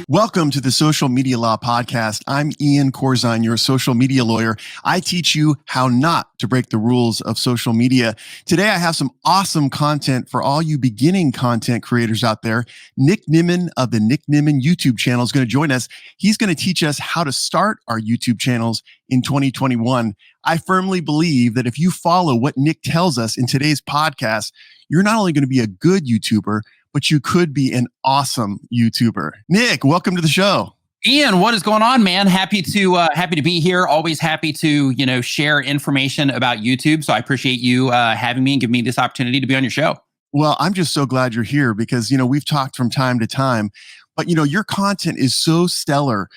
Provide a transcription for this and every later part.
Welcome to the Social Media Law Podcast. I'm Ian Corzine, your social media lawyer. I teach you how not to break the rules of social media. Today, I have some awesome content for all you beginning content creators out there. Nick Nimmin of the Nick Nimmin YouTube channel is going to join us. He's going to teach us how to start our YouTube channels in 2021. I firmly believe that if you follow what Nick tells us in today's podcast, you're not only going to be a good YouTuber, but you could be an awesome YouTuber. Nick, welcome to the show. Ian, what is going on, man? Happy to be here. Always happy to share information about YouTube. So I appreciate you having me and giving me this opportunity to be on your show. Well, I'm just so glad you're here because we've talked from time to time, but your content is so stellar.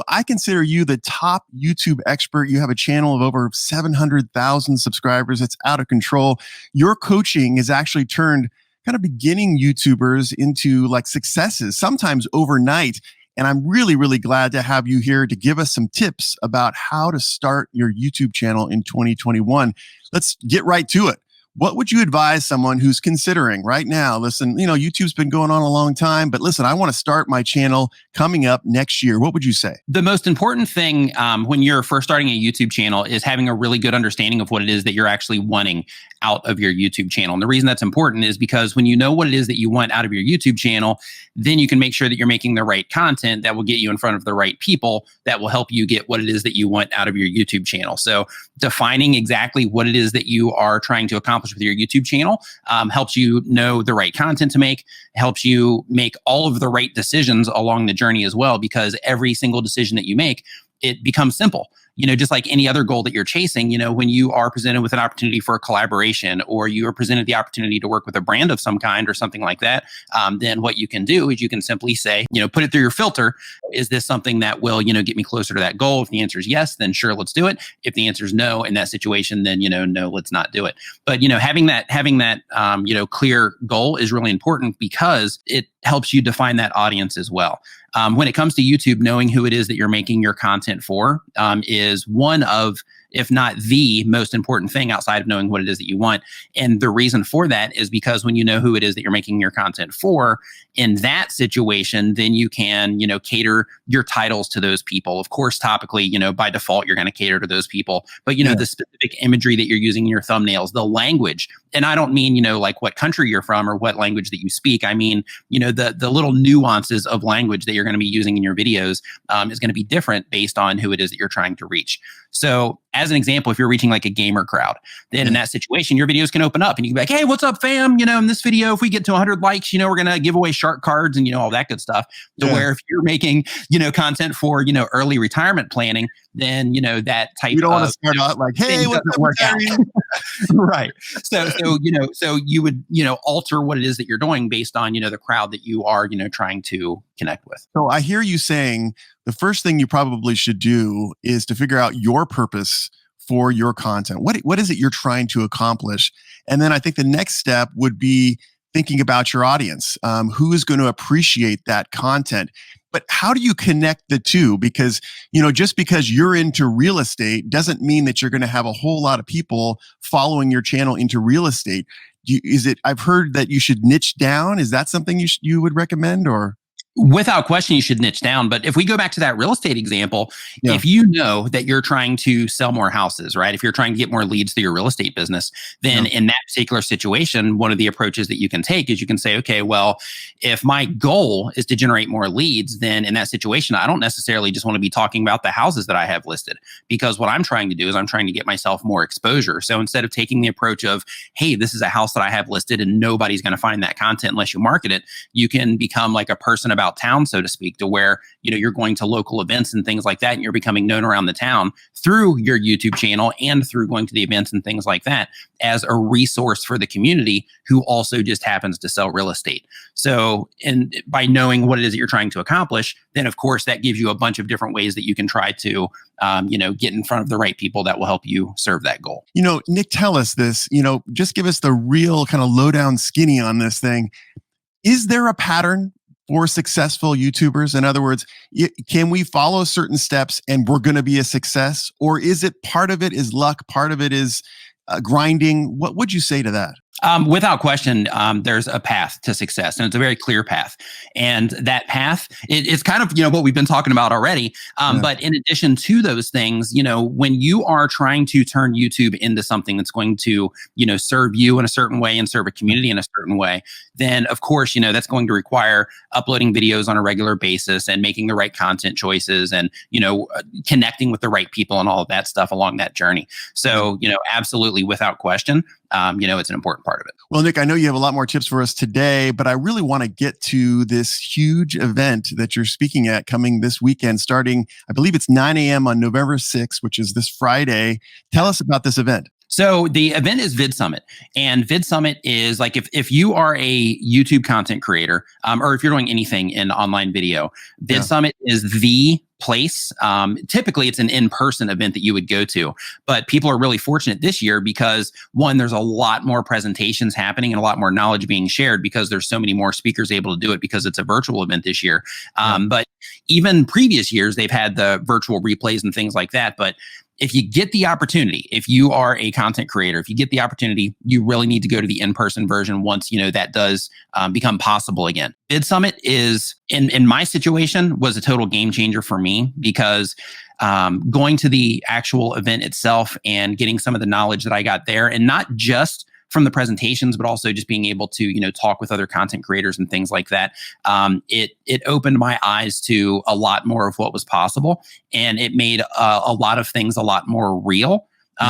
I consider you the top YouTube expert. You have a channel of over 700,000 subscribers. It's out of control. Your coaching has actually turned kind of beginning YouTubers into like successes, sometimes overnight. And I'm really, really glad to have you here to give us some tips about how to start your YouTube channel in 2021. Let's get right to it. What would you advise someone who's considering right now, listen, YouTube's been going on a long time, but listen, I want to start my channel coming up next year. What would you say? The most important thing when you're first starting a YouTube channel is having a really good understanding of what it is that you're actually wanting out of your YouTube channel. And the reason that's important is because when you know what it is that you want out of your YouTube channel, then you can make sure that you're making the right content that will get you in front of the right people that will help you get what it is that you want out of your YouTube channel. So defining exactly what it is that you are trying to accomplish with your YouTube channel helps you know the right content to make, helps you make all of the right decisions along the journey as well, because every single decision that you make, it becomes simple. Just like any other goal that you're chasing, when you are presented with an opportunity for a collaboration or you are presented the opportunity to work with a brand of some kind or something like that, then what you can do is you can simply say, put it through your filter. Is this something that will, get me closer to that goal? If the answer is yes, then sure, let's do it. If the answer is no in that situation, then, no, let's not do it. But, having that, clear goal is really important because it helps you define that audience as well. When it comes to YouTube, knowing who it is that you're making your content for is one of, if not the most important thing outside of knowing what it is that you want. And the reason for that is because when you know who it is that you're making your content for, in that situation, then you can, cater your titles to those people. Of course, topically, by default, you're going to cater to those people. But, the specific imagery that you're using in your thumbnails, the language, and I don't mean, like what country you're from or what language that you speak. I mean, the little nuances of language that you're going to be using in your videos is going to be different based on who it is that you're trying to reach. So as an example, if you're reaching like a gamer crowd, then in that situation, your videos can open up and you can be like, hey, what's up, fam? In this video, if we get to 100 likes, we're going to give away shark cards and, all that good stuff. So where if you're making, content for, early retirement planning, then, that type of... You don't want to start out like, hey, what's up, work out. Right. So you would, alter what it is that you're doing based on, the crowd that you are, trying to connect with. So I hear you saying the first thing you probably should do is to figure out your purpose for your content. What is it you're trying to accomplish? And then I think the next step would be thinking about your audience. Who is going to appreciate that content? But how do you connect the two? Because, just because you're into real estate doesn't mean that you're going to have a whole lot of people following your channel into real estate. I've heard that you should niche down. Is that something you would recommend, or? Without question, you should niche down. But if we go back to that real estate example, if you know that you're trying to sell more houses, right? If you're trying to get more leads through your real estate business, then in that particular situation, one of the approaches that you can take is you can say, okay, well, if my goal is to generate more leads, then in that situation, I don't necessarily just want to be talking about the houses that I have listed, because what I'm trying to do is I'm trying to get myself more exposure. So instead of taking the approach of, hey, this is a house that I have listed and nobody's going to find that content unless you market it, you can become like a person about town, so to speak, to where, you're going to local events and things like that, and you're becoming known around the town through your YouTube channel and through going to the events and things like that as a resource for the community who also just happens to sell real estate. So, and by knowing what it is that you're trying to accomplish, then of course that gives you a bunch of different ways that you can try to, get in front of the right people that will help you serve that goal. Nick, tell us this, just give us the real kind of lowdown skinny on this thing. Is there a pattern for successful YouTubers? In other words, can we follow certain steps and we're going to be a success? Or is it part of it is luck, part of it is grinding? What would you say to that? Without question, there's a path to success, and it's a very clear path. And that path, it's kind of what we've been talking about already. Yeah. But in addition to those things, when you are trying to turn YouTube into something that's going to serve you in a certain way and serve a community in a certain way, then of course that's going to require uploading videos on a regular basis and making the right content choices and connecting with the right people and all of that stuff along that journey. So absolutely, without question. It's an important part of it. Well, Nick, I know you have a lot more tips for us today, but I really want to get to this huge event that you're speaking at coming this weekend, starting, I believe it's 9 a.m. on November 6th, which is this Friday. Tell us about this event. So the event is VidSummit, and VidSummit is like if you are a YouTube content creator, or if you're doing anything in online video, VidSummit is the place. Typically, it's an in-person event that you would go to, but people are really fortunate this year because one, there's a lot more presentations happening and a lot more knowledge being shared because there's so many more speakers able to do it because it's a virtual event this year. But even previous years, they've had the virtual replays and things like that. But if you get the opportunity, if you are a content creator, if you get the opportunity, you really need to go to the in-person version once that does become possible again. VidSummit is, in my situation, was a total game changer for me because going to the actual event itself and getting some of the knowledge that I got there, and not just from the presentations, but also just being able to, talk with other content creators and things like that. It opened my eyes to a lot more of what was possible, and it made a lot of things a lot more real.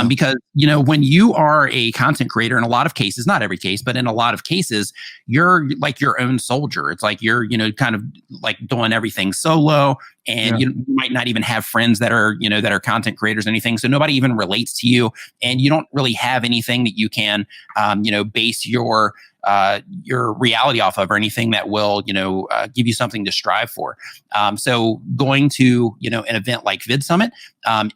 Because, when you are a content creator, in a lot of cases, not every case, but in a lot of cases, you're like your own soldier. It's like you're, kind of like doing everything solo, and you might not even have friends that are, that are content creators or anything. So nobody even relates to you, and you don't really have anything that you can, base your reality off of, or anything that will, give you something to strive for. So going to, an event like VidSummit,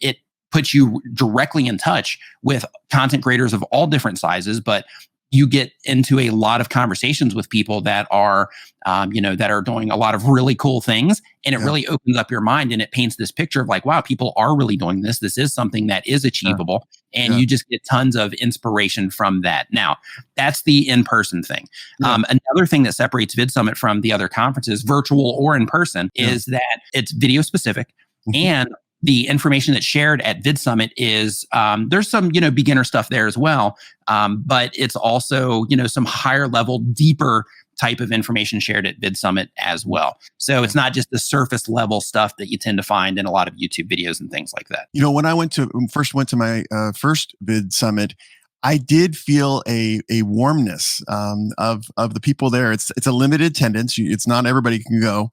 it puts you directly in touch with content creators of all different sizes, but you get into a lot of conversations with people that are, that are doing a lot of really cool things. And it really opens up your mind, and it paints this picture of like, wow, people are really doing this. This is something that is achievable. And you just get tons of inspiration from that. Now, that's the in-person thing. Another thing that separates VidSummit from the other conferences, virtual or in person, is that it's video specific. And the information that's shared at VidSummit is there's some beginner stuff there as well, but it's also some higher level, deeper type of information shared at VidSummit as well. So it's not just the surface level stuff that you tend to find in a lot of YouTube videos and things like that. When I first went to my first VidSummit, I did feel a warmness of the people there. It's a limited attendance. It's not everybody can go.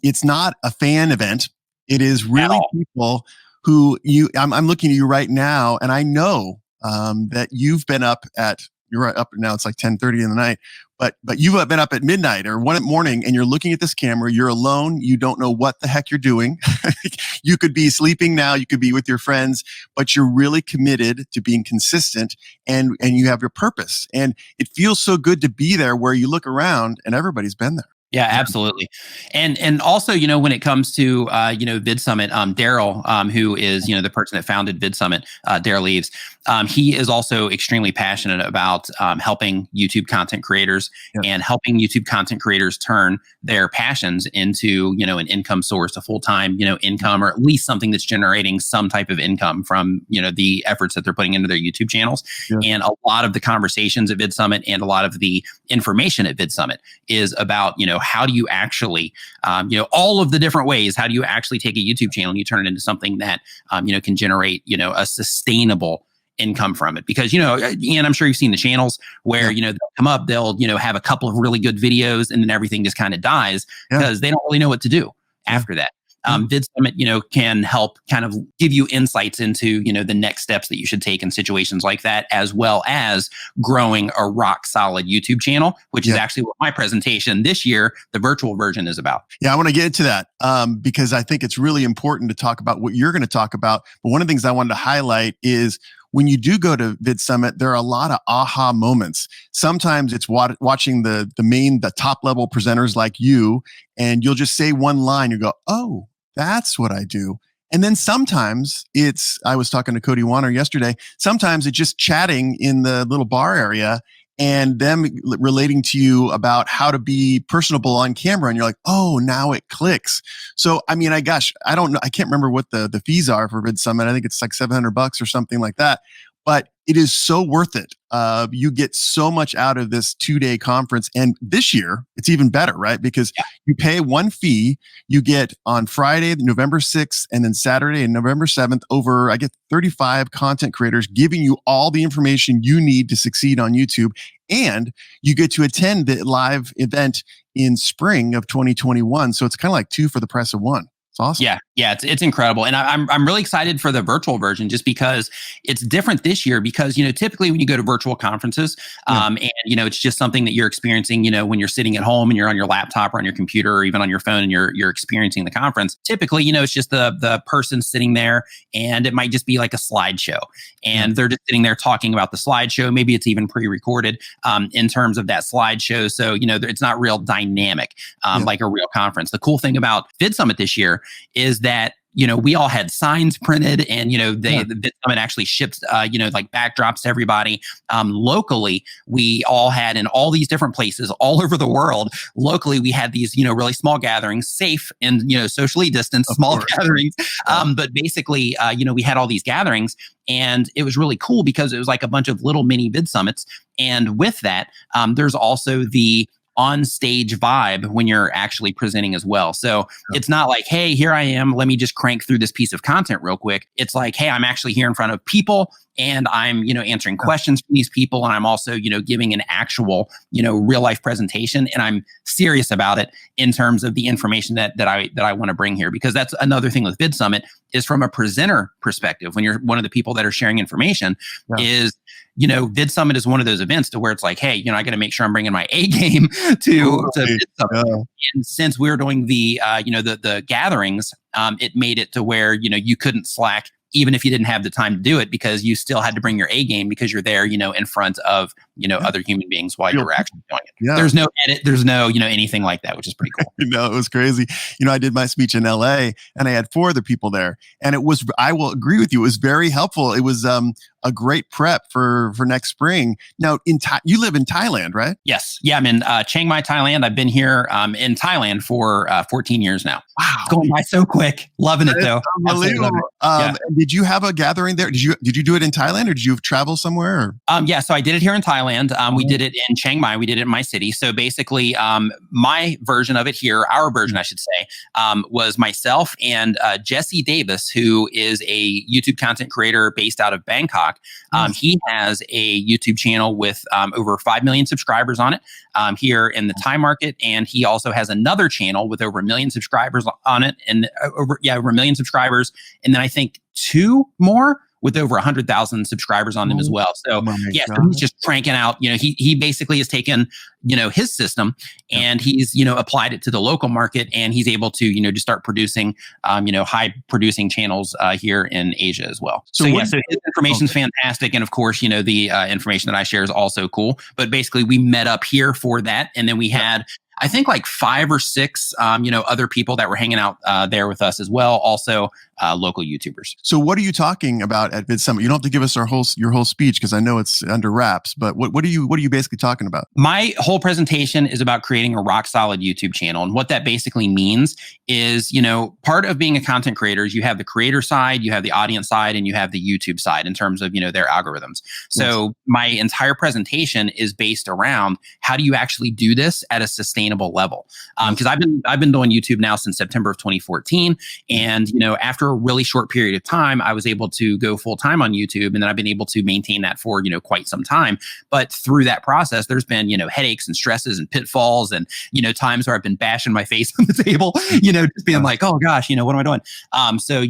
It's not a fan event. It is really people who I'm looking at you right now, and I know that you've been up you're up now, it's like 10:30 in the night, but you've been up at midnight or 1 morning, and you're looking at this camera, you're alone, you don't know what the heck you're doing. You could be sleeping now, you could be with your friends, but you're really committed to being consistent, and you have your purpose. And it feels so good to be there where you look around and everybody's been there. Yeah, absolutely. And also, when it comes to, VidSummit, Daryl, who is, the person that founded VidSummit, Daryl Leaves, he is also extremely passionate about helping YouTube content creators and helping YouTube content creators turn their passions into, an income source, a full-time, income, or at least something that's generating some type of income from, the efforts that they're putting into their YouTube channels. And a lot of the conversations at VidSummit and a lot of the information at VidSummit is about, how do you actually, all of the different ways, how do you actually take a YouTube channel and you turn it into something that, can generate, a sustainable income from it? Because, Ian, I'm sure you've seen the channels where, they'll come up, they'll, have a couple of really good videos, and then everything just kind of dies because they don't really know what to do after that. VidSummit, can help kind of give you insights into, the next steps that you should take in situations like that, as well as growing a rock solid YouTube channel, which is actually what my presentation this year, the virtual version, is about. Yeah, I want to get into that because I think it's really important to talk about what you're going to talk about. But one of the things I wanted to highlight is when you do go to VidSummit, there are a lot of aha moments. Sometimes it's watching the top level presenters like you, and you'll just say one line, you go, oh, that's what I do. And then sometimes I was talking to Cody Warner yesterday, sometimes it's just chatting in the little bar area, and them relating to you about how to be personable on camera. And you're like, oh, now it clicks. So, I mean, I don't know. I can't remember what the fees are for VidSummit. I think it's like $700 or something like that. But it is so worth it. You get so much out of this 2-day conference. And this year, it's even better, right? Because you pay one fee. You get on Friday, November 6th, and then Saturday and November 7th, I get 35 content creators giving you all the information you need to succeed on YouTube. And you get to attend the live event in spring of 2021. So it's kind of like 2 for the price of 1. It's awesome. Yeah, it's incredible, and I'm really excited for the virtual version just because it's different this year. Because typically when you go to virtual conferences, and it's just something that you're experiencing. When you're sitting at home and you're on your laptop or on your computer or even on your phone and you're experiencing the conference. Typically, it's just the person sitting there, and it might just be like a slideshow, and they're just sitting there talking about the slideshow. Maybe it's even pre-recorded in terms of that slideshow, so it's not real dynamic like a real conference. The cool thing about VidSummit this year is that we all had signs printed, and the VidSummit actually shipped like backdrops to everybody. Locally, we all had in all these different places all over the world. Locally, we had these really small gatherings, safe and socially distanced small gatherings. But basically, we had all these gatherings, and it was really cool because it was like a bunch of little mini VidSummits. And with that, there's also the on stage vibe when you're actually presenting as well. So it's not like, hey, here I am, let me just crank through this piece of content real quick. It's like, hey, I'm actually here in front of people, and I'm, answering questions from these people. And I'm also, giving an actual, real life presentation. And I'm serious about it in terms of the information that I want to bring here, because that's another thing with VidSummit is from a presenter perspective. When you're one of the people that are sharing information is, VidSummit is one of those events to where it's like, hey, I got to make sure I'm bringing my A game to VidSummit. And since we were doing the, the gatherings, it made it to where, you couldn't slack even if you didn't have the time to do it, because you still had to bring your A game because you're there, in front of, other human beings while you were actually doing it. Yeah. There's no edit. There's no, anything like that, which is pretty cool. It was crazy. I did my speech in LA and I had 4 other people there, and I will agree with you, it was very helpful. It was a great prep for next spring. Now, you live in Thailand, right? Yes. Yeah, I'm in Chiang Mai, Thailand. I've been here in Thailand for 14 years now. Wow. It's going by so quick. Loving it, though. Unbelievable. Did you have a gathering there? Did you do it in Thailand, or did you travel somewhere? Yeah, so I did it here in Thailand. We did it in Chiang Mai. We did it in my city. So basically, my version of it here, our version, I should say, was myself and Jesse Davis, who is a YouTube content creator based out of Bangkok. He has a YouTube channel with over 5 million subscribers on it here in the Thai market. And he also has another channel with over 1 million subscribers on it, and over 1 million subscribers. And then I think 2 more with over 100,000 subscribers on them as well. So so he's just cranking out, he basically has taken, his system and he's, applied it to the local market, and he's able to, just start producing, high producing channels here in Asia as well. So his information is fantastic. And of course, the information that I share is also cool, but basically we met up here for that. And then we had, I think, like 5 or 6, other people that were hanging out there with us as well. Also, local YouTubers. So, what are you talking about at VidSummit? You don't have to give us your whole speech because I know it's under wraps. But what are you basically talking about? My whole presentation is about creating a rock solid YouTube channel, and what that basically means is, part of being a content creator is you have the creator side, you have the audience side, and you have the YouTube side in terms of their algorithms. So, my entire presentation is based around how do you actually do this at a sustainable level? Because I've been doing YouTube now since September of 2014, and after a really short period of time, I was able to go full time on YouTube, and then I've been able to maintain that for quite some time. But through that process, there's been headaches and stresses and pitfalls, and times where I've been bashing my face on the table, just being like, oh gosh, what am I doing? So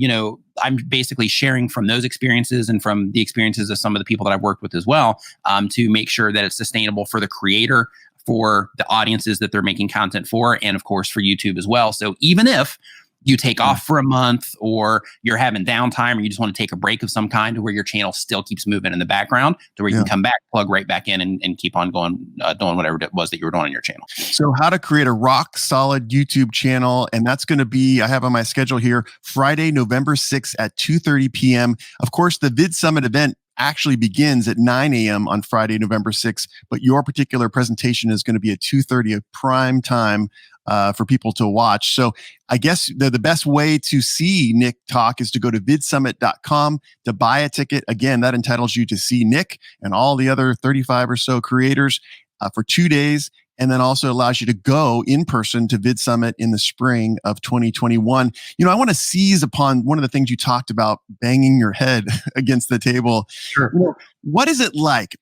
I'm basically sharing from those experiences and from the experiences of some of the people that I've worked with as well, to make sure that it's sustainable for the creator, for the audiences that they're making content for, and of course for YouTube as well. So even if you take off for a month, or you're having downtime, or you just want to take a break of some kind to where your channel still keeps moving in the background to where you can come back, plug right back in, and keep on going, doing whatever it was that you were doing on your channel. So how to create a rock solid YouTube channel. And that's going to be, I have on my schedule here, Friday, November 6th at 2:30 p.m. Of course, the VidSummit event actually begins at 9 a.m. on Friday, November 6th, but your particular presentation is going to be at 2:30 of prime time for people to watch. So I guess the best way to see Nick talk is to go to vidsummit.com to buy a ticket. Again, that entitles you to see Nick and all the other 35 or so creators for 2 days. And then also allows you to go in person to VidSummit in the spring of 2021. I want to seize upon one of the things you talked about, banging your head against the table. Sure. What is it like?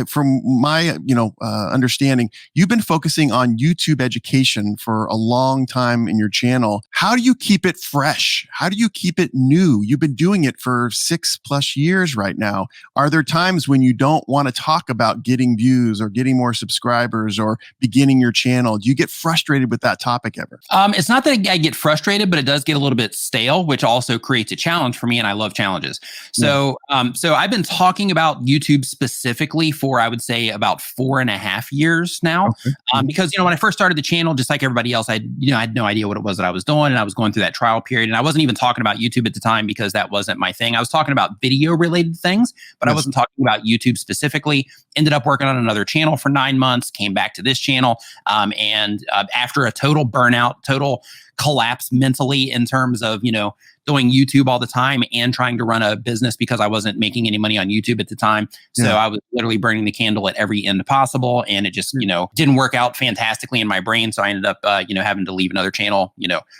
From my, understanding, you've been focusing on YouTube education for a long time in your channel. How do you keep it fresh? How do you keep it new? You've been doing it for 6+ years right now. Are there times when you don't want to talk about getting views or getting more subscribers or beginning your channel? Do you get frustrated with that topic ever? It's not that I get frustrated, but it does get a little bit stale, which also creates a challenge for me, and I love challenges. So I've been talking about YouTube specifically for, I would say, about 4.5 years now. Okay. Because, when I first started the channel, just like everybody else, I had no idea what it was that I was doing, and I was going through that trial period, and I wasn't even talking about YouTube at the time because that wasn't my thing. I was talking about video related things, but I wasn't talking about YouTube specifically. Ended up working on another channel for 9 months, came back to this channel, and after a total burnout, total collapse mentally in terms of, doing YouTube all the time and trying to run a business because I wasn't making any money on YouTube at the time. So I was literally burning the candle at every end possible. And it just, didn't work out fantastically in my brain. So I ended up, having to leave another channel.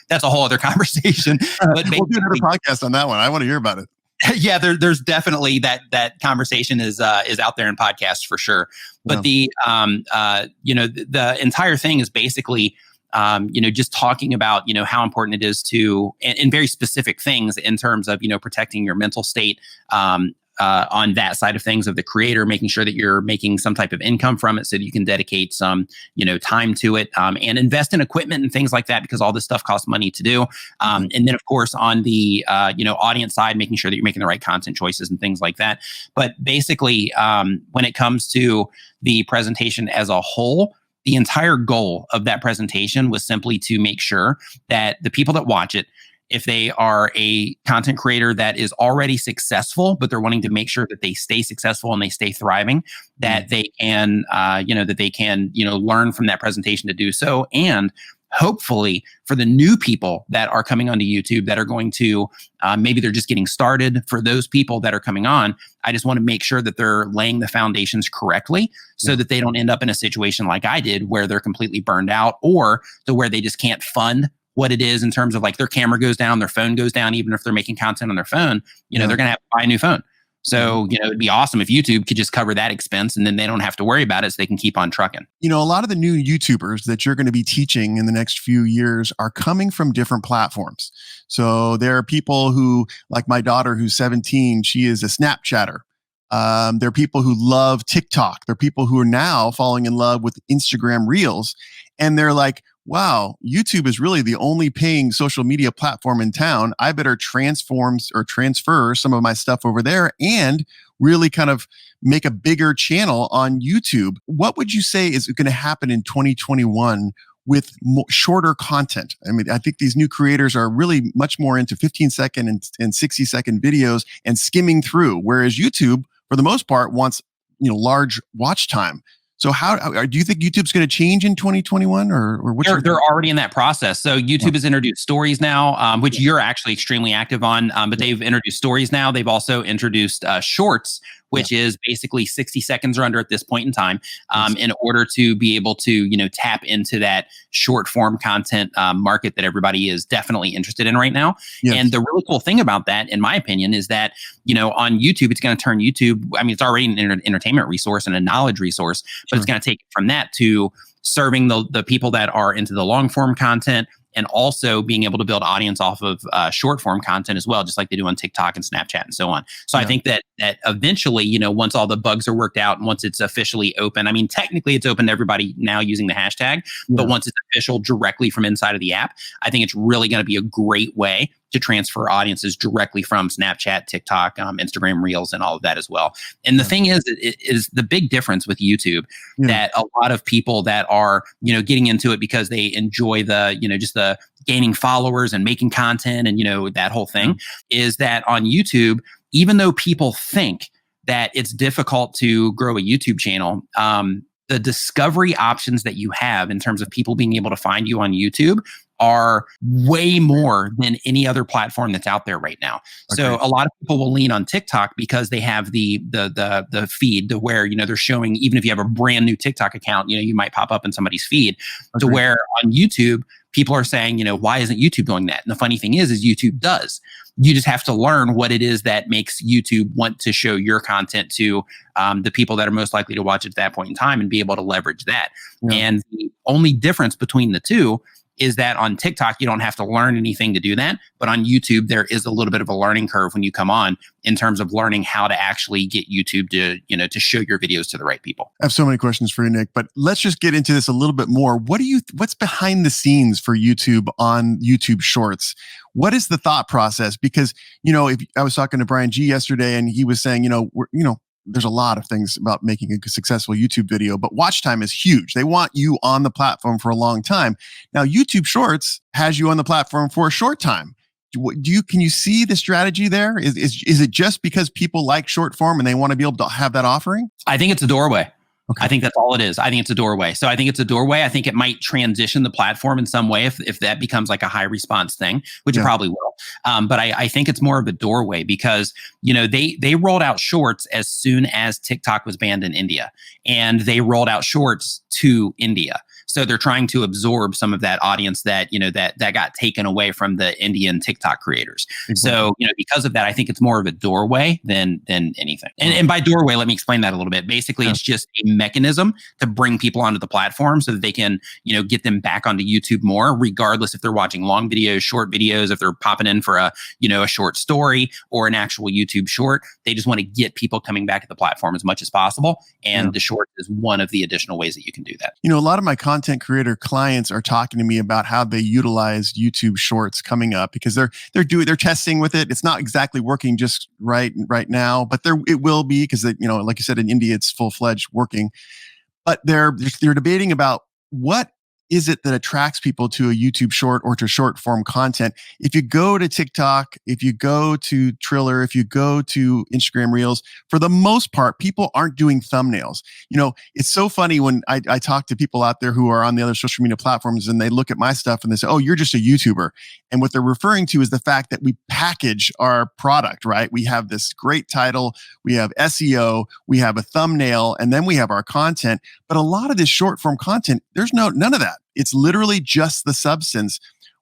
That's a whole other conversation. But we'll do another podcast on that one. I want to hear about it. Yeah, there's definitely that conversation is out there in podcasts for sure. But the entire thing is basically, just talking about, how important it is to, in very specific things in terms of, protecting your mental state, on that side of things of the creator, making sure that you're making some type of income from it so that you can dedicate some, time to it, and invest in equipment and things like that, because all this stuff costs money to do. And then of course on the, audience side, making sure that you're making the right content choices and things like that. But basically, when it comes to the presentation as a whole, the entire goal of that presentation was simply to make sure that the people that watch it, if they are a content creator that is already successful, but they're wanting to make sure that they stay successful and they stay thriving, that they can, learn from that presentation to do so. And hopefully for the new people that are coming onto YouTube that are going to, maybe they're just getting started. For those people that are coming on, I just want to make sure that they're laying the foundations correctly so that they don't end up in a situation like I did where they're completely burned out, or to where they just can't fund what it is in terms of like their camera goes down, their phone goes down, even if they're making content on their phone, they're going to have to buy a new phone. So, it'd be awesome if YouTube could just cover that expense and then they don't have to worry about it, so they can keep on trucking. A lot of the new YouTubers that you're going to be teaching in the next few years are coming from different platforms. So there are people who, like my daughter who's 17, she is a Snapchatter. There are people who love TikTok. There are people who are now falling in love with Instagram Reels. And they're like, wow, YouTube is really the only paying social media platform in town. I better transfer some of my stuff over there and really kind of make a bigger channel on YouTube. What would you say is going to happen in 2021 with shorter content? I mean, I think these new creators are really much more into 15-second and 60-second videos and skimming through, whereas YouTube, for the most part, wants large watch time. So how do you think YouTube's going to change in 2021, or what's they're already in that process? So YouTube has introduced stories now, which you're actually extremely active on, but they've introduced stories now. They've also introduced shorts, which is basically 60 seconds or under at this point in time, in order to be able to, tap into that short form content market that everybody is definitely interested in right now. Yes. And the really cool thing about that, in my opinion, is that, on YouTube, it's going to turn YouTube, I mean, it's already an entertainment resource and a knowledge resource, but it's going to take it from that to serving the people that are into the long form content, and also being able to build audience off of short form content as well, just like they do on TikTok and Snapchat and so on. So I think that eventually, once all the bugs are worked out and once it's officially open, I mean, technically it's open to everybody now using the hashtag, but once it's official directly from inside of the app, I think it's really going to be a great way to transfer audiences directly from Snapchat, TikTok, Instagram Reels, and all of that as well. And the thing is, it is the big difference with YouTube that a lot of people that are, getting into it because they enjoy the, just the gaining followers and making content and, that whole thing, is that on YouTube, even though people think that it's difficult to grow a YouTube channel, the discovery options that you have in terms of people being able to find you on YouTube are way more than any other platform that's out there right now. Okay. So a lot of people will lean on TikTok because they have the feed to where, they're showing, even if you have a brand new TikTok account, you might pop up in somebody's feed. To where on YouTube, people are saying, why isn't YouTube doing that? And the funny thing is YouTube does. You just have to learn what it is that makes YouTube want to show your content to the people that are most likely to watch it at that point in time, and be able to leverage that. Yeah. And the only difference between the two is that on TikTok, you don't have to learn anything to do that. But on YouTube, there is a little bit of a learning curve when you come on, in terms of learning how to actually get YouTube to, to show your videos to the right people. I have so many questions for you, Nick, but let's just get into this a little bit more. What's behind the scenes for YouTube on YouTube Shorts? What is the thought process? Because, if I was talking to Brian G yesterday, and he was saying, there's a lot of things about making a successful YouTube video, but watch time is huge. They want you on the platform for a long time. Now, YouTube Shorts has you on the platform for a short time. Can you see the strategy there? Is it just because people like short form and they want to be able to have that offering? I think it's a doorway. Okay. I think that's all it is. I think it's a doorway. So I think it's a doorway. I think it might transition the platform in some way if that becomes like a high response thing, which it probably will. But I think it's more of a doorway because, they rolled out Shorts as soon as TikTok was banned in India, and they rolled out Shorts to India. So they're trying to absorb some of that audience that, that got taken away from the Indian TikTok creators. Exactly. So, because of that, I think it's more of a doorway than anything. And by doorway, let me explain that a little bit. Basically, It's just a mechanism to bring people onto the platform so that they can, get them back onto YouTube more, regardless if they're watching long videos, short videos, if they're popping in for a short story or an actual YouTube short. They just want to get people coming back to the platform as much as possible. And the short is one of the additional ways that you can do that. A lot of my content creator clients are talking to me about how they utilize YouTube Shorts coming up, because they're testing with it. It's not exactly working just right now, but it will be, because like you said, in India it's full-fledged working. But they're debating about what is it that attracts people to a YouTube short or to short form content. If you go to TikTok, if you go to Triller, if you go to Instagram Reels, for the most part, people aren't doing thumbnails. It's so funny when I talk to people out there who are on the other social media platforms, and they look at my stuff and they say, oh, you're just a YouTuber. And what they're referring to is the fact that we package our product, right? We have this great title, we have SEO, we have a thumbnail, and then we have our content. But a lot of this short form content, there's none of that. It's literally just the substance.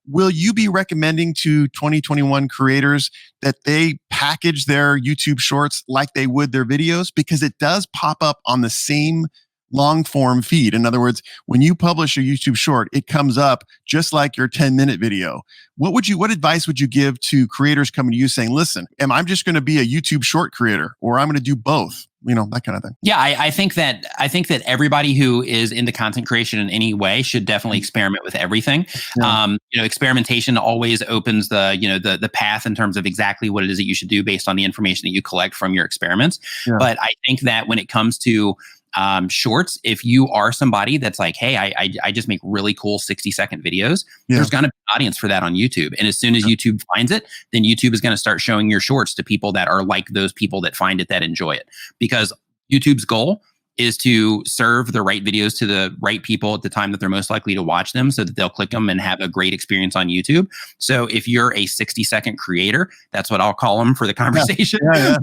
Will you be recommending to 2021 creators that they package their YouTube shorts like they would their videos? Because it does pop up on the same long form feed. In other words, when you publish a YouTube short, it comes up just like your 10-minute video. What advice would you give to creators coming to you saying, listen, I'm just going to be a YouTube short creator, or I'm going to do both? That kind of thing. Yeah, I think that everybody who is into content creation in any way should definitely experiment with everything. Yeah. Experimentation always opens the path in terms of exactly what it is that you should do based on the information that you collect from your experiments. Yeah. But I think that when it comes to shorts, if you are somebody that's like, hey, I just make really cool 60-second videos, there's going to be an audience for that on YouTube. And as soon as YouTube finds it, then YouTube is going to start showing your shorts to people that are like those people that find it, that enjoy it. Because YouTube's goal is to serve the right videos to the right people at the time that they're most likely to watch them, so that they'll click them and have a great experience on YouTube. So if you're a 60-second creator, that's what I'll call them for the conversation. Yeah.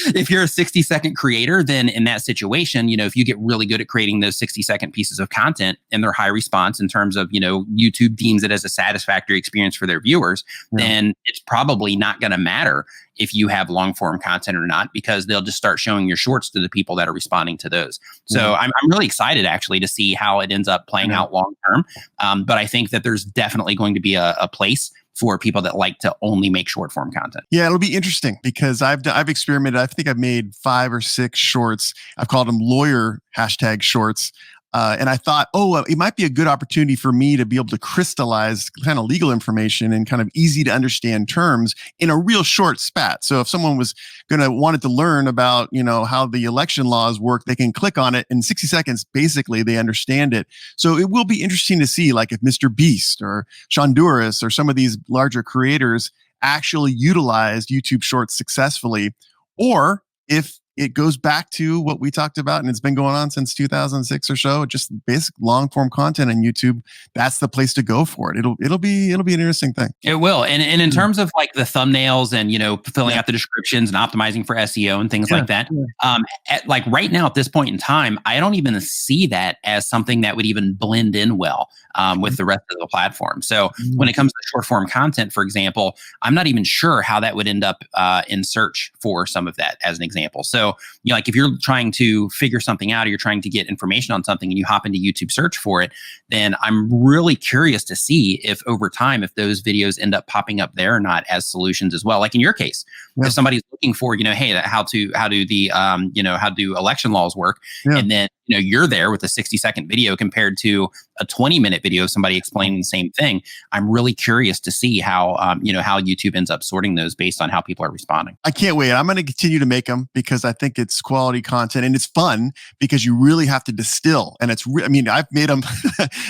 If you're a 60-second creator, then in that situation, if you get really good at creating those 60-second pieces of content and they're high response in terms of, YouTube deems it as a satisfactory experience for their viewers, then it's probably not going to matter if you have long form content or not, because they'll just start showing your shorts to the people that are responding to those. So I'm really excited actually to see how it ends up playing out long term. But I think that there's definitely going to be a place for people that like to only make short form content. Yeah, it'll be interesting because I've experimented. I think I've made 5 or 6 shorts. I've called them lawyer #shorts. And I thought, it might be a good opportunity for me to be able to crystallize kind of legal information and kind of easy to understand terms in a real short spat. So if someone was wanted to learn about, how the election laws work, they can click on it in 60 seconds. Basically, they understand it. So it will be interesting to see, like, if Mr. Beast or Shonduras or some of these larger creators actually utilized YouTube Shorts successfully, or if it goes back to what we talked about, and it's been going on since 2006 or so, just basic long form content on YouTube. That's the place to go for it. It'll be an interesting thing. It will. And in terms of like the thumbnails and, filling Yeah. out the descriptions and optimizing for SEO and things Yeah, like that. yeah. Like right now at this point in time, I don't even see that as something that would even blend in well with the rest of the platform. So when it comes to short form content, for example, I'm not even sure how that would end up in search for some of that as an example. So, like if you're trying to figure something out or you're trying to get information on something and you hop into YouTube search for it, then I'm really curious to see if over time, if those videos end up popping up there or not as solutions as well. Like in your case, if somebody's looking for, hey, how do election laws work? Yeah. And then, you're there with a 60-second video compared to a 20-minute video of somebody explaining the same thing. I'm really curious to see how, how YouTube ends up sorting those based on how people are responding. I can't wait. I'm going to continue to make them because I think it's quality content and it's fun because you really have to distill. And it's, I've made them,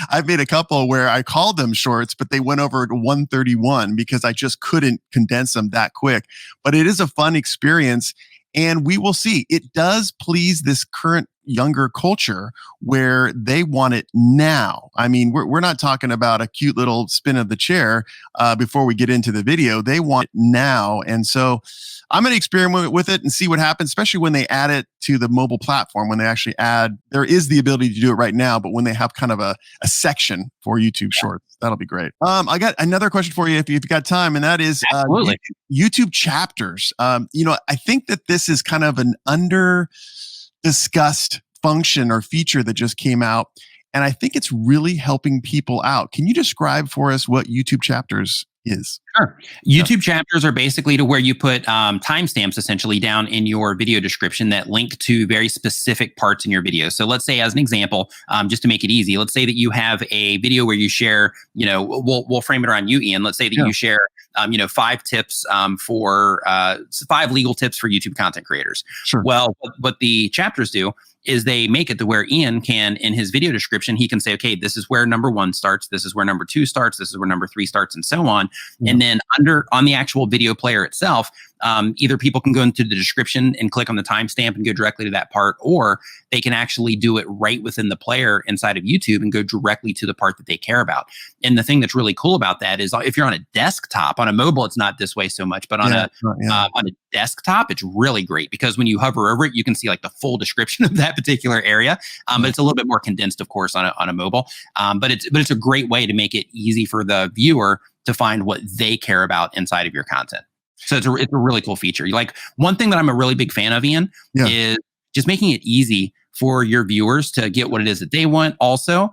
I've made a couple where I called them shorts, but they went over to 131 because I just couldn't condense them that quick. But it is a fun experience. And we will see. It does please this current younger culture where they want it now. I mean, we're not talking about a cute little spin of the chair before we get into the video. They want it now. And so I'm going to experiment with it and see what happens, especially when they add it to the mobile platform, when they actually add, there is the ability to do it right now, but when they have kind of a section for YouTube Shorts, that'll be great. I got another question for you if you've got time, and that is YouTube chapters. I think that this is kind of an under discussed function or feature that just came out. And I think it's really helping people out. Can you describe for us what YouTube chapters is? Sure. YouTube chapters are basically to where you put timestamps essentially down in your video description that link to very specific parts in your video. So let's say, as an example, just to make it easy, let's say that you have a video where you share, we'll frame it around you, Ian. Let's say that you share 5 tips for 5 legal tips for YouTube content creators. Sure. Well, what the chapters do is they make it to where Ian can, in his video description, he can say, okay, this is where number 1 starts, this is where number 2 starts, this is where number 3 starts, and so on. Yeah. And then on the actual video player itself, either people can go into the description and click on the timestamp and go directly to that part, or they can actually do it right within the player inside of YouTube and go directly to the part that they care about. And the thing that's really cool about that is if you're on a desktop, on a mobile, it's not this way so much, but on a desktop, it's really great because when you hover over it, you can see like the full description of that particular area. But it's a little bit more condensed, of course, on a mobile. But it's a great way to make it easy for the viewer to find what they care about inside of your content. So it's a really cool feature. Like one thing that I'm a really big fan of, Ian, is just making it easy for your viewers to get what it is that they want. Also,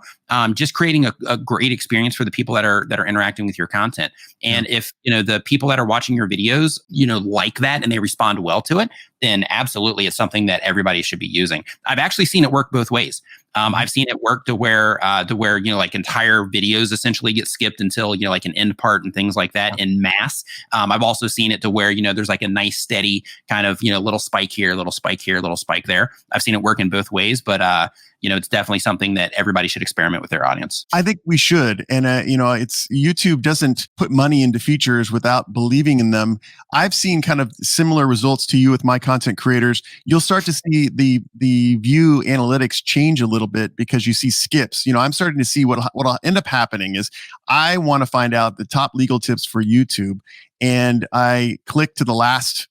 just creating a great experience for the people that are interacting with your content. And if the people that are watching your videos, like that and they respond well to it, then absolutely it's something that everybody should be using. I've actually seen it work both ways. I've seen it work to where like entire videos essentially get skipped until like an end part and things like that in mass. I've also seen it to where there's like a nice steady kind of little spike here, little spike here, little spike there. I've seen it work in both ways, but it's definitely something that everybody should experiment with their audience. I think we should. And, it's YouTube doesn't put money into features without believing in them. I've seen kind of similar results to you with my content creators. You'll start to see the view analytics change a little bit because you see skips. I'm starting to see what'll end up happening is I want to find out the top legal tips for YouTube. And I click to the last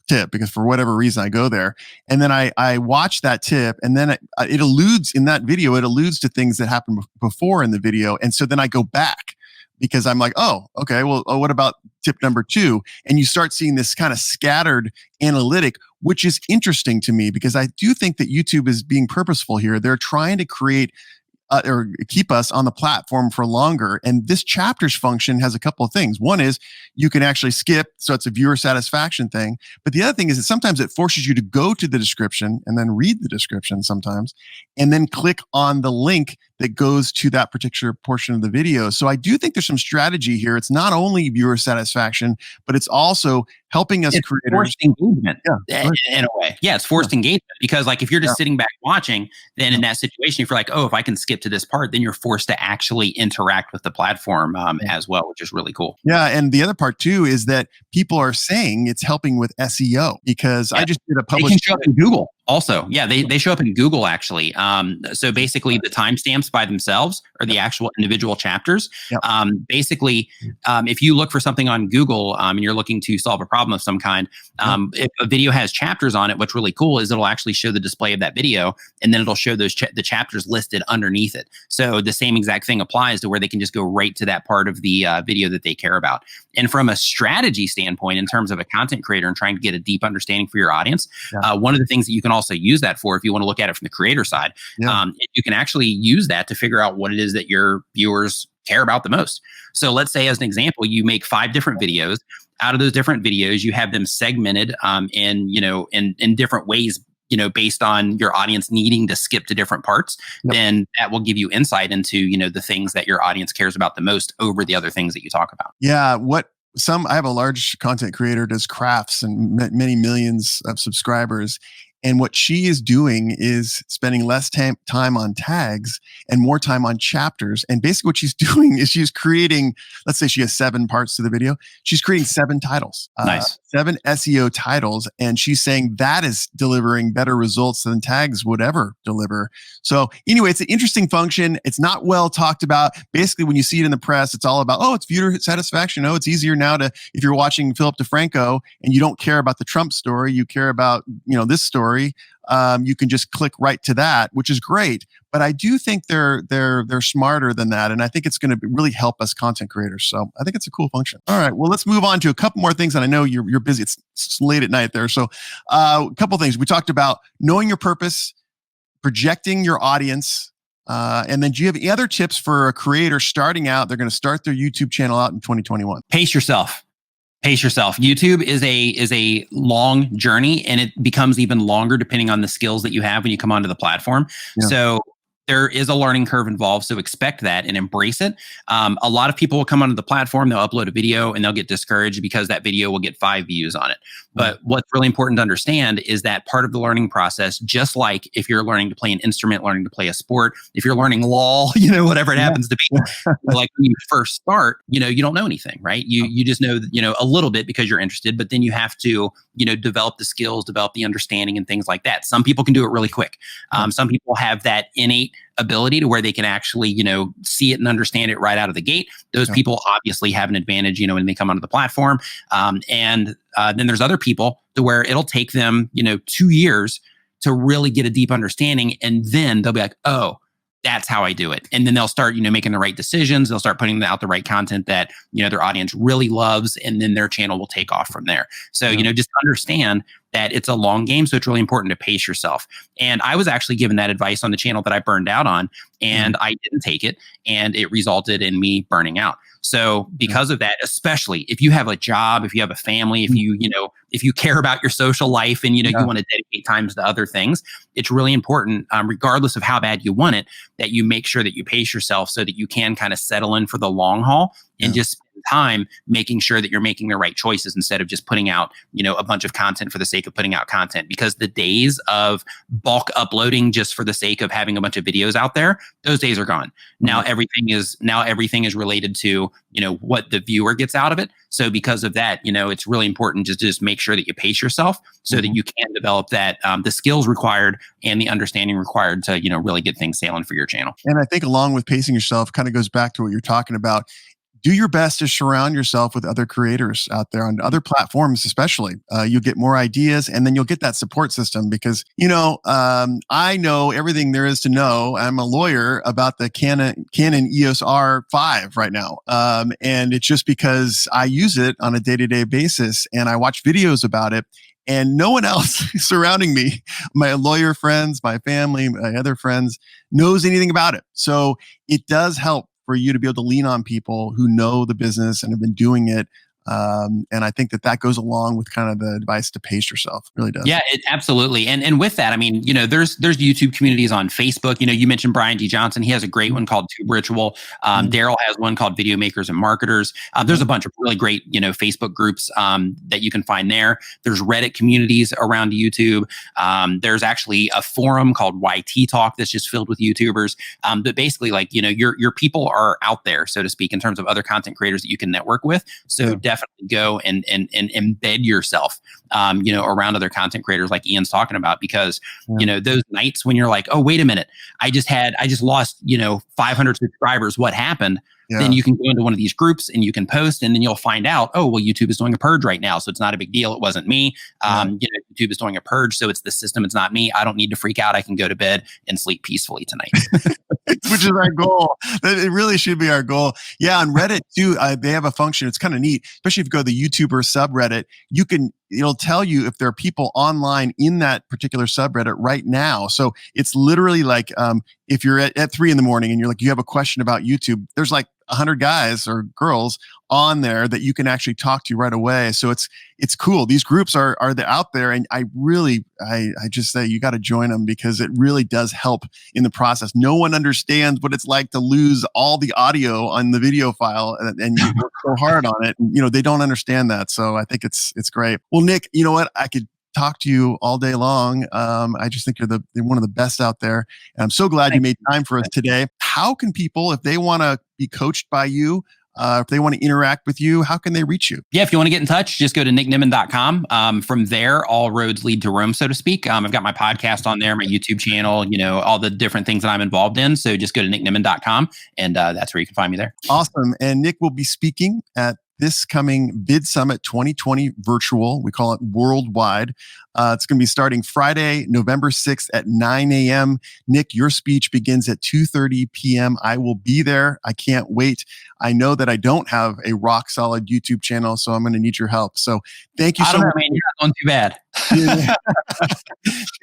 tip because for whatever reason I go there and then I watch that tip and then it alludes in that video, it alludes to things that happened before in the video. And so then I go back because I'm like, oh, okay, well, what about tip number 2? And you start seeing this kind of scattered analytic, which is interesting to me because I do think that YouTube is being purposeful here. They're trying to create or keep us on the platform for longer. And this chapters function has a couple of things. One is you can actually skip, so it's a viewer satisfaction thing. But the other thing is that sometimes it forces you to go to the description and then read the description sometimes, and then click on the link that goes to that particular portion of the video. So I do think there's some strategy here. It's not only viewer satisfaction, but it's also helping us It's creators. forced engagement Yeah, right. in a way. Yeah, it's forced engagement because like if you're just Yeah. sitting back watching, then in that situation, if you're like, oh, if I can skip to this part, then you're forced to actually interact with the platform as well, which is really cool. Yeah, and the other part too is that people are saying it's helping with SEO because I just did a They can published. show up in Google also. Yeah, they show up in Google actually. So basically the timestamps by themselves or the actual individual chapters. Yep. Basically, if you look for something on Google and you're looking to solve a problem of some kind, if a video has chapters on it, what's really cool is it'll actually show the display of that video and then it'll show those the chapters listed underneath it. So the same exact thing applies to where they can just go right to that part of the video that they care about. And from a strategy standpoint, in terms of a content creator and trying to get a deep understanding for your audience, one of the things that you can also use that for, if you want to look at it from the creator side, you can actually use that to figure out what it is that your viewers care about the most. So let's say, as an example, you make 5 different videos. Out of those different videos, you have them segmented in different ways, based on your audience needing to skip to different parts. Then that will give you insight into, the things that your audience cares about the most over the other things that you talk about. Yeah, I have a large content creator, does crafts and many millions of subscribers. And what she is doing is spending less time on tags and more time on chapters. And basically what she's doing is she's creating, let's say she has 7 parts to the video. She's creating 7 titles, Nice. 7 SEO titles. And she's saying that is delivering better results than tags would ever deliver. So anyway, it's an interesting function. It's not well talked about. Basically, when you see it in the press, it's all about, oh, it's viewer satisfaction. Oh, it's easier now if you're watching Philip DeFranco and you don't care about the Trump story, you care about, this story. You can just click right to that, which is great. But I do think they're smarter than that, and I think it's going to really help us content creators. So I think it's a cool function. All right, well, let's move on to a couple more things. And I know you're busy; it's late at night there. So a couple things we talked about: knowing your purpose, projecting your audience. And then do you have any other tips for a creator starting out? They're going to start their YouTube channel out in 2021. Pace yourself. YouTube is a long journey, and it becomes even longer depending on the skills that you have when you come onto the platform. Yeah. So there is a learning curve involved, so expect that and embrace it. A lot of people will come onto the platform, they'll upload a video, and they'll get discouraged because that video will get 5 views on it. But what's really important to understand is that part of the learning process, just like if you're learning to play an instrument, learning to play a sport, if you're learning law, whatever it happens to be, like when you first start, you don't know anything, right? You just know, a little bit because you're interested, but then you have to, develop the skills, develop the understanding and things like that. Some people can do it really quick. Some people have that innate ability to where they can actually, see it and understand it right out of the gate. Those people obviously have an advantage, when they come onto the platform. And then there's other people to where it'll take them, 2 years to really get a deep understanding. And then they'll be like, oh, that's how I do it. And then they'll start, making the right decisions. They'll start putting out the right content that, their audience really loves. And then their channel will take off from there. So, just understand that it's a long game. So it's really important to pace yourself. And I was actually given that advice on the channel that I burned out on, and I didn't take it. And it resulted in me burning out. So because of that, especially if you have a job, if you have a family, if you care about your social life and, you want to dedicate time to other things, it's really important, regardless of how bad you want it, that you make sure that you pace yourself so that you can kind of settle in for the long haul and just spend time making sure that you're making the right choices instead of just putting out, a bunch of content for the sake of putting out content. Because the days of bulk uploading just for the sake of having a bunch of videos out there, those days are gone. Now everything is related to, what the viewer gets out of it. So because of that, it's really important to just make sure that you pace yourself so that you can develop that, the skills required and the understanding required to, really get things sailing for your channel. And I think along with pacing yourself kind of goes back to what you're talking about. Do your best to surround yourself with other creators out there on other platforms, especially. You'll get more ideas, and then you'll get that support system because, I know everything there is to know. I'm a lawyer about the Canon EOS R5 right now. And it's just because I use it on a day-to-day basis and I watch videos about it. And no one else surrounding me, my lawyer friends, my family, my other friends, knows anything about it. So it does help for you to be able to lean on people who know the business and have been doing it And I think that goes along with kind of the advice to pace yourself. It really does. Yeah, absolutely. And with that, I mean, there's YouTube communities on Facebook. You mentioned Brian D. Johnson. He has a great one called Tube Ritual. Daryl has one called Video Makers and Marketers. There's a bunch of really great, Facebook groups that you can find there. There's Reddit communities around YouTube. There's actually a forum called YT Talk that's just filled with YouTubers. But basically, like, your people are out there, so to speak, in terms of other content creators that you can network with. So definitely go and embed yourself, around other content creators like Ian's talking about, because, those nights when you're like, oh, wait a minute, I just lost, 500 subscribers. What happened? Yeah. Then you can go into one of these groups and you can post, and then you'll find out, oh, well, YouTube is doing a purge right now, so it's not a big deal. It wasn't me. YouTube is doing a purge, so it's the system. It's not me. I don't need to freak out. I can go to bed and sleep peacefully tonight. Which is our goal. It really should be our goal. Yeah, on Reddit too, they have a function. It's kind of neat, especially if you go to the YouTuber subreddit. It'll tell you if there are people online in that particular subreddit right now. So it's literally like, if you're at 3 a.m. and you're like, you have a question about YouTube, there's like 100 guys or girls on there that you can actually talk to right away. So it's cool. These groups are out there, and I just say you got to join them, because it really does help in the process. No one understands what it's like to lose all the audio on the video file, and you work so hard on it. And, they don't understand that. So I think it's great. Well, Nick, you know what? I could talk to you all day long. I just think you're one of the best out there. And I'm so glad you made time for us today. How can people, if they want to be coached by you, if they want to interact with you, how can they reach you? Yeah, if you want to get in touch, just go to nicknimmin.com. From there, all roads lead to Rome, so to speak. I've got my podcast on there, my YouTube channel, all the different things that I'm involved in. So just go to nicknimmin.com, and that's where you can find me there. Awesome. And Nick will be speaking at this coming VidSummit 2020 virtual. We call it worldwide. It's going to be starting Friday, November 6th at 9 a.m. Nick, your speech begins at 2:30 p.m. I will be there. I can't wait. I know that I don't have a rock solid YouTube channel, so I'm going to need your help. So thank you so much. You're not doing too bad.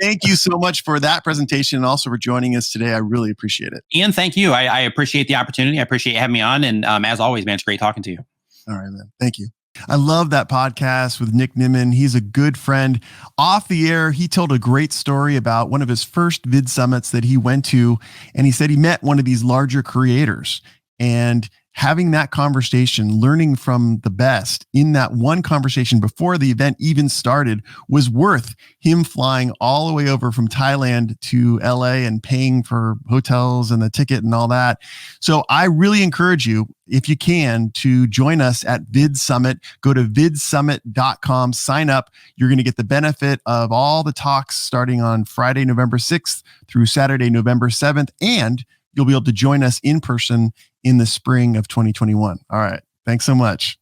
Thank you so much for that presentation, and also for joining us today. I really appreciate it. Ian, thank you. I appreciate the opportunity. I appreciate you having me on. And as always, man, it's great talking to you. All right, man. Thank you. I love that podcast with Nick Nimmin. He's a good friend. Off the air, he told a great story about one of his first VidSummits that he went to. And he said he met one of these larger creators, and having that conversation, learning from the best in that one conversation before the event even started, was worth him flying all the way over from Thailand to LA and paying for hotels and the ticket and all that. So I really encourage you, if you can, to join us at VidSummit. Go to vidsummit.com, sign up. You're going to get the benefit of all the talks starting on Friday, November 6th through Saturday, November 7th. And you'll be able to join us in person in the spring of 2021. All right. Thanks so much.